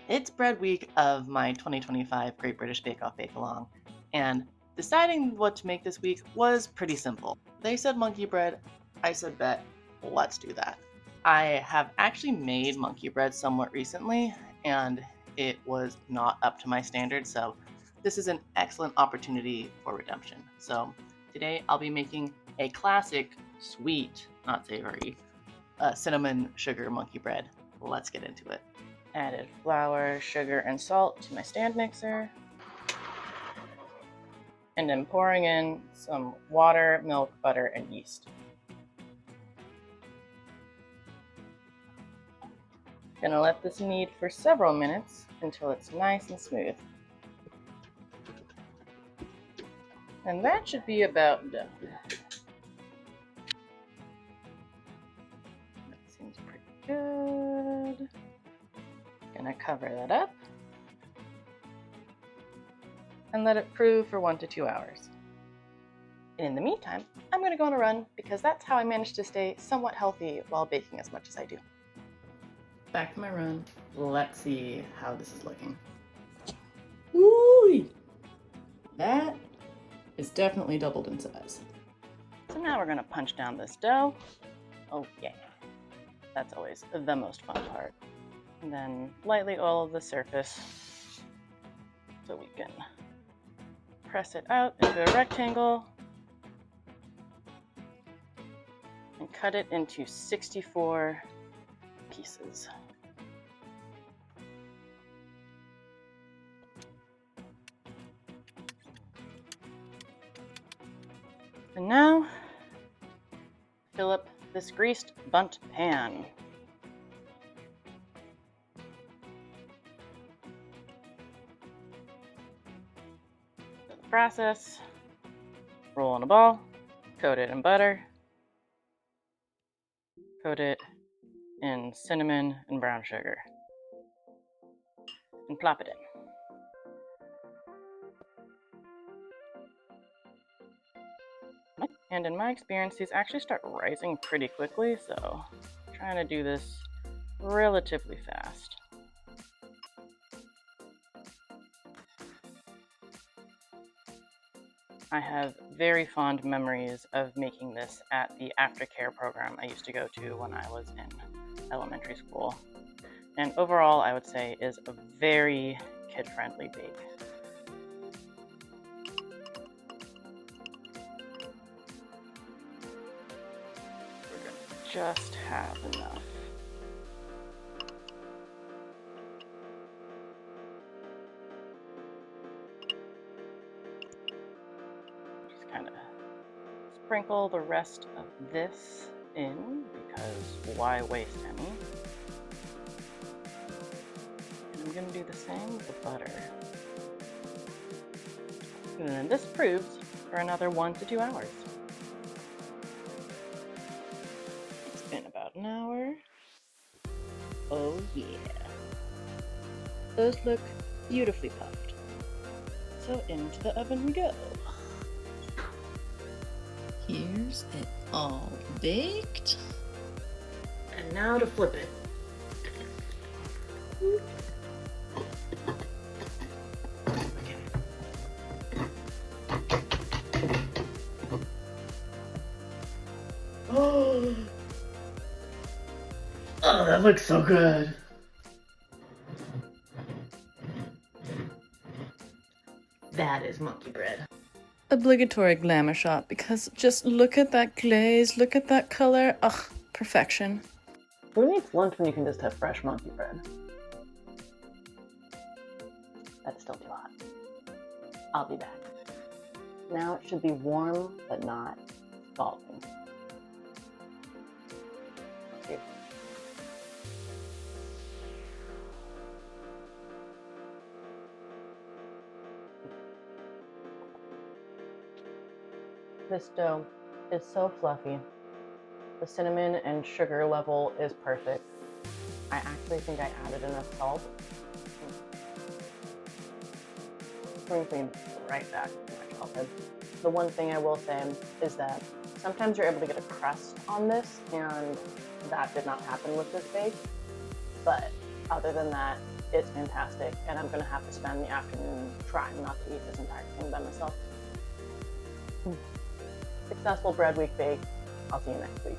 It's bread week of my 2025 Great British Bake Off Bake-Along, and deciding what to make this week was pretty simple. They said monkey bread, I said bet, let's do that. I have actually made monkey bread somewhat recently, and it was not up to my standards, so this is an excellent opportunity for redemption. So today I'll be making a classic, sweet, not savory, cinnamon sugar monkey bread. Let's get into it. Added flour, sugar, and salt to my stand mixer. And then pouring in some water, milk, butter, and yeast. Gonna let this knead for several minutes until it's nice and smooth. And that should be about done. That seems pretty good. Gonna cover that up and let it prove for 1 to 2 hours. And in the meantime, I'm gonna go on a run because that's how I manage to stay somewhat healthy while baking as much as I do. Back to my run. Let's see how this is looking. Ooh, that is definitely doubled in size. So now we're gonna punch down this dough. Oh yeah, that's always the most fun part. And then lightly oil the surface so we can press it out into a rectangle and cut it into 64 pieces. And now, fill up this greased Bundt pan. Process, roll in a ball, coat it in butter, coat it in cinnamon and brown sugar, and plop it in. And in my experience, these actually start rising pretty quickly, so I'm trying to do this relatively fast. I have very fond memories of making this at the aftercare program I used to go to when I was in elementary school. And overall, I would say is a very kid-friendly bake. We're gonna just have enough. Sprinkle the rest of this in because why waste any? And I'm going to do the same with the butter. And then this proves for another 1 to 2 hours. It's been about an hour. Oh yeah. Those look beautifully puffed. So into the oven we go. Here's it all baked. And now to flip it. Oh, that looks so good. That is monkey bread. Obligatory glamour shot because just look at that glaze, look at that color. Ugh, perfection. Who needs lunch when you can just have fresh monkey bread? That's still too hot. I'll be back. Now it should be warm, but not scalding. Here. This dough is so fluffy. The cinnamon and sugar level is perfect. I actually think I added enough salt. Brings me right back to my childhood. The one thing I will say is that sometimes you're able to get a crust on this, and that did not happen with this bake. But other than that, It's fantastic, and I'm going to have to spend the afternoon trying not to eat this entire thing by myself. Successful bread week bake. I'll see you next week.